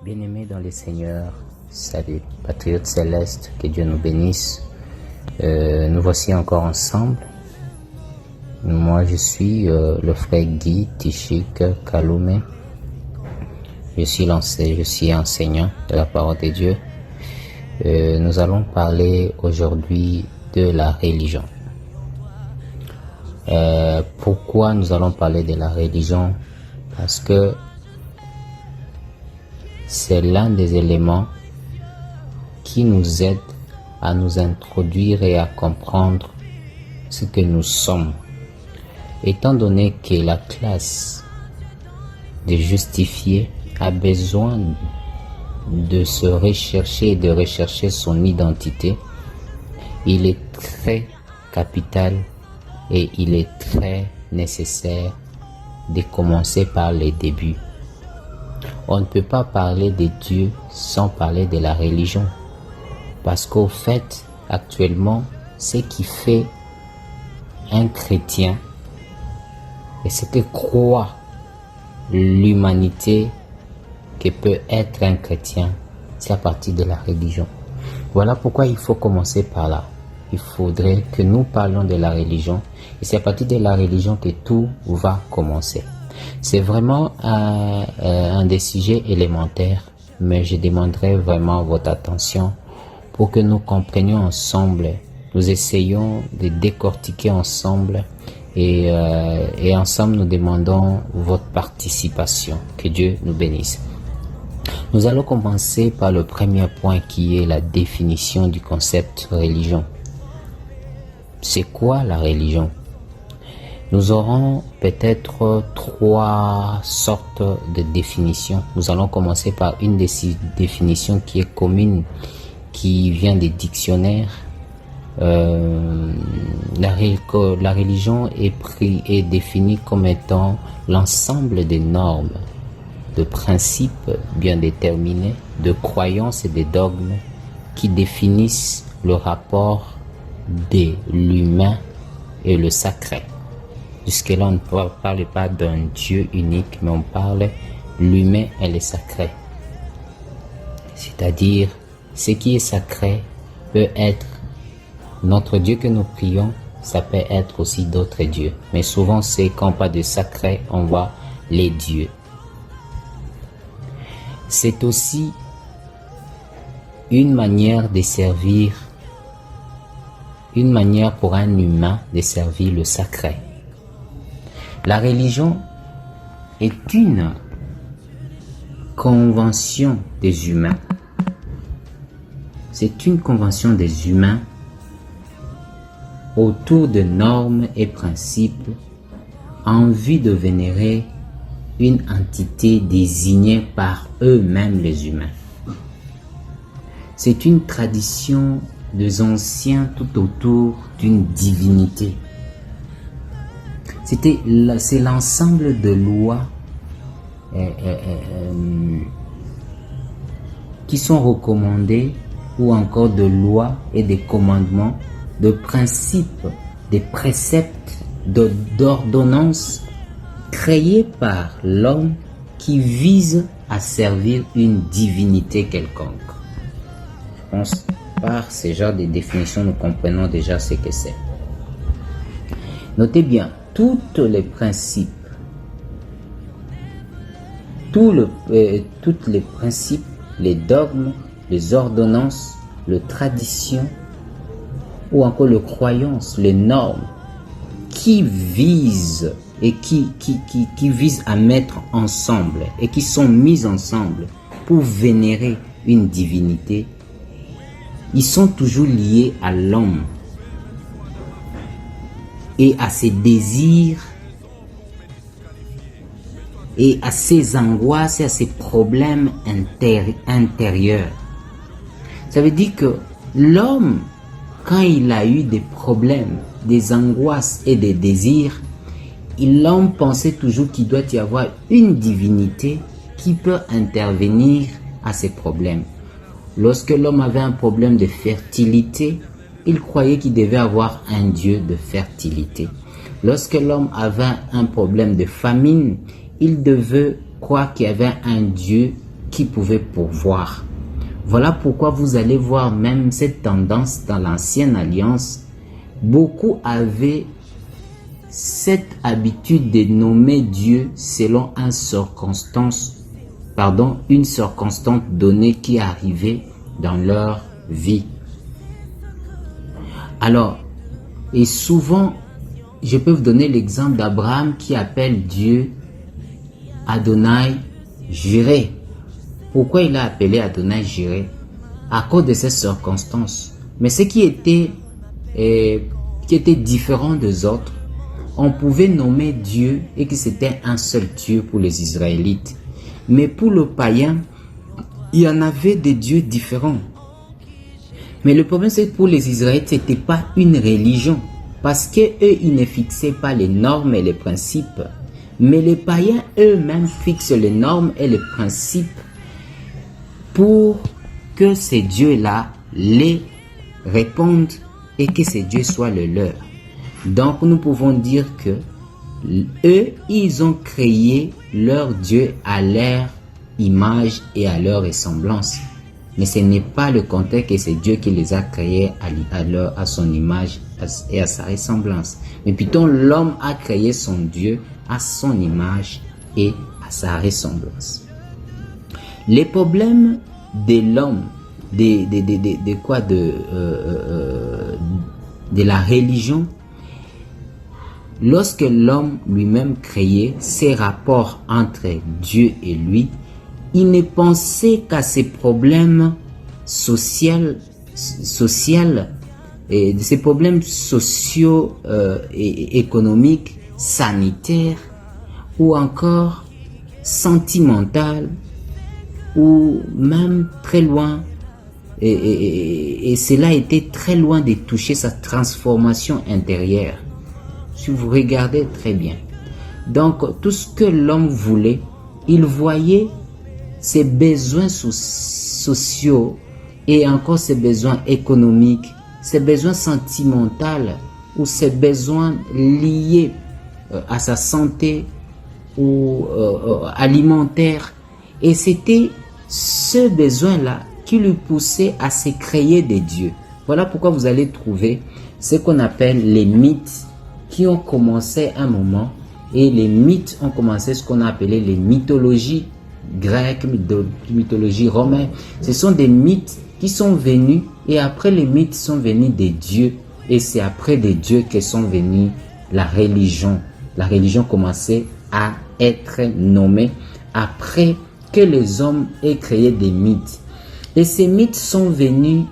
Bien-aimés dans le Seigneur, salut, patriotes célestes, que Dieu nous bénisse. Nous voici encore ensemble. Moi, je suis le frère Guy Tichik Kalume. Je suis enseignant de la parole de Dieu. Nous allons parler aujourd'hui de la religion. Pourquoi nous allons parler de la religion? Parce que c'est l'un des éléments qui nous aide à nous introduire et à comprendre ce que nous sommes. Étant donné que la classe des justifiés a besoin de se rechercher et de rechercher son identité, il est très capital et il est très nécessaire de commencer par les débuts. On ne peut pas parler de Dieu sans parler de la religion. Parce qu'au fait, actuellement, ce qui fait un chrétien et ce que croit l'humanité que peut être un chrétien, c'est à partir de la religion. Voilà pourquoi il faut commencer par là. Il faudrait que nous parlions de la religion et c'est à partir de la religion que tout va commencer. C'est vraiment un des sujets élémentaires, mais je demanderai vraiment votre attention pour que nous comprenions ensemble, nous essayons de décortiquer ensemble et ensemble nous demandons votre participation. Que Dieu nous bénisse. Nous allons commencer par le premier point qui est la définition du concept religion. C'est quoi la religion? Nous aurons peut-être trois sortes de définitions. Nous allons commencer par une de ces définitions qui est commune, qui vient des dictionnaires. La religion est définie comme étant l'ensemble des normes, de principes bien déterminés, de croyances et de dogmes qui définissent le rapport de l'humain et le sacré. Jusque-là, on ne parle pas d'un Dieu unique, mais on parle l'humain et le sacré. C'est-à-dire, ce qui est sacré peut être notre Dieu que nous prions, ça peut être aussi d'autres dieux. Mais souvent, c'est quand on parle de sacré, on voit les dieux. C'est aussi une manière de servir, une manière pour un humain de servir le sacré. La religion est une convention des humains. C'est une convention des humains autour de normes et principes en vue de vénérer une entité désignée par eux-mêmes les humains. C'est une tradition des anciens tout autour d'une divinité. C'est l'ensemble de lois qui sont recommandées ou encore de lois et des commandements, de principes, des préceptes, d'ordonnances créés par l'homme qui visent à servir une divinité quelconque. Je pense par ce genre de définition, nous comprenons déjà ce que c'est. Notez bien, tous les principes, les dogmes, les ordonnances, les traditions ou encore les croyances, les normes qui visent et qui visent à mettre ensemble et qui sont mises ensemble pour vénérer une divinité, ils sont toujours liés à l'homme et à ses désirs et à ses angoisses et à ses problèmes intérieurs. Ça veut dire que l'homme, quand il a eu des problèmes, des angoisses et des désirs, l'homme pensait toujours qu'il doit y avoir une divinité qui peut intervenir à ses problèmes. Lorsque l'homme avait un problème de fertilité, il croyait qu'il devait avoir un Dieu de fertilité. Lorsque l'homme avait un problème de famine, il devait croire qu'il y avait un Dieu qui pouvait pourvoir. Voilà pourquoi vous allez voir même cette tendance dans l'ancienne alliance. Beaucoup avaient cette habitude de nommer Dieu selon une circonstance donnée qui arrivait dans leur vie. Alors, et souvent, je peux vous donner l'exemple d'Abraham qui appelle Dieu Adonai Jireh. Pourquoi il a appelé Adonai Jireh? À cause de ces circonstances. Mais ce qui était différent des autres, on pouvait nommer Dieu et que c'était un seul Dieu pour les Israélites. Mais pour le païen, il y en avait des dieux différents. Mais le problème, c'est que pour les Israélites, ce n'était pas une religion. Parce qu'eux, ils ne fixaient pas les normes et les principes. Mais les païens eux-mêmes fixent les normes et les principes pour que ces dieux-là les répondent et que ces dieux soient le leur. Donc, nous pouvons dire que eux, ils ont créé leur Dieu à leur image et à leur ressemblance. Mais ce n'est pas le contexte que c'est Dieu qui les a créés à son image et à sa ressemblance. Mais plutôt l'homme a créé son Dieu à son image et à sa ressemblance. Les problèmes de l'homme, de la religion, lorsque l'homme lui-même créait ses rapports entre Dieu et lui, il ne pensait qu'à ses problèmes sociaux et ses problèmes sociaux et économiques, sanitaires ou encore sentimentaux ou même très loin. Et cela était très loin de toucher sa transformation intérieure. Si vous regardez très bien. Donc, tout ce que l'homme voulait, il voyait ses besoins sociaux et encore ses besoins économiques, ses besoins sentimentaux ou ses besoins liés à sa santé ou alimentaire. Et c'était ce besoin-là qui lui poussait à se créer des dieux. Voilà pourquoi vous allez trouver ce qu'on appelle les mythes qui ont commencé un moment, et les mythes ont commencé ce qu'on a appelé les mythologies grecques, mythologies romaines. Ce sont des mythes qui sont venus, et après les mythes sont venus des dieux, et c'est après des dieux que sont venus la religion. La religion commençait à être nommée après que les hommes aient créé des mythes. Et ces mythes sont venus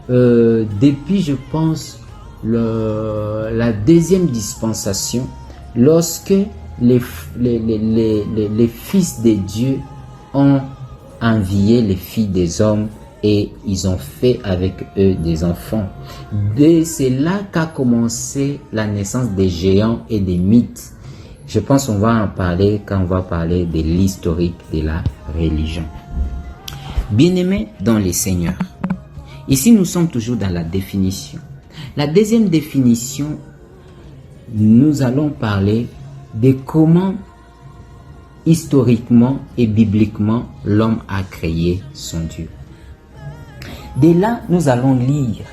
depuis, je pense, la deuxième dispensation, lorsque les fils des dieux ont envié les filles des hommes et ils ont fait avec eux des enfants. C'est là qu'a commencé la naissance des géants et des mythes. Je pense qu'on va en parler quand on va parler de l'historique de la religion. Bien-aimés dans les seigneurs, ici nous sommes toujours dans la définition. La deuxième définition, nous allons parler de comment historiquement et bibliquement l'homme a créé son Dieu. Dès là, nous allons lire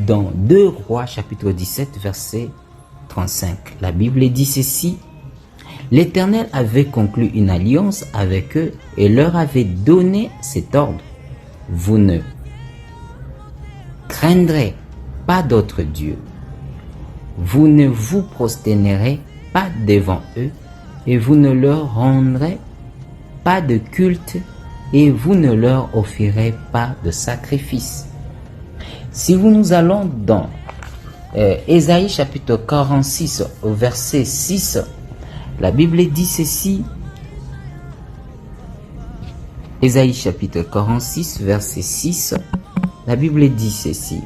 dans 2 Rois chapitre 17 verset 35. La Bible dit ceci: l'Éternel avait conclu une alliance avec eux et leur avait donné cet ordre: vous ne craindrez pas d'autres dieux, vous ne vous prosternerez pas devant eux, et vous ne leur rendrez pas de culte, et vous ne leur offrirez pas de sacrifice. Si nous allons dans Ésaïe chapitre 46 au verset 6, la Bible dit ceci. Ésaïe chapitre 46 verset 6, la Bible dit ceci: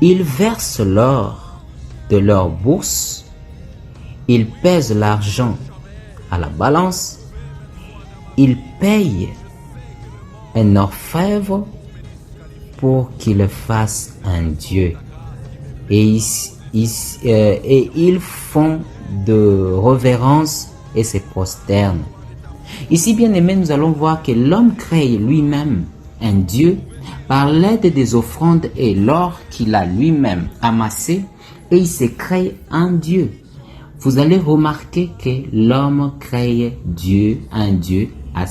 Ils versent l'or de leur bourse, ils pèsent l'argent à la balance, ils payent un orfèvre pour qu'il fasse un dieu. Et ils font de révérence et se prosternent. Ici, bien aimé, nous allons voir que l'homme crée lui-même un dieu par l'aide des offrandes et l'or qu'il a lui-même amassé, et il se crée un dieu. Vous allez remarquer que l'homme crée Dieu, un dieu à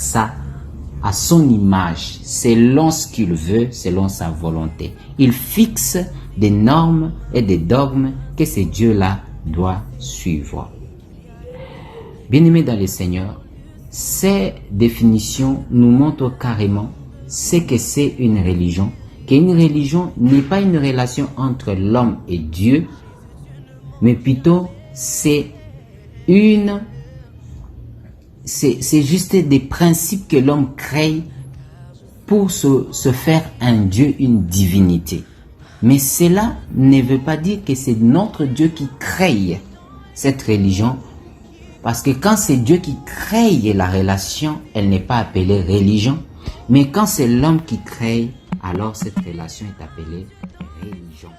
son image, selon ce qu'il veut, selon sa volonté. Il fixe des normes et des dogmes que ce Dieu-là doit suivre. Bien-aimés dans le Seigneur, ces définitions nous montrent carrément ce que c'est une religion, qu'une religion n'est pas une relation entre l'homme et Dieu, mais plutôt c'est juste des principes que l'homme crée pour se faire un Dieu, une divinité. Mais cela ne veut pas dire que c'est notre Dieu qui crée cette religion, parce que quand c'est Dieu qui crée la relation, elle n'est pas appelée religion, mais quand c'est l'homme qui crée, alors cette relation est appelée religion.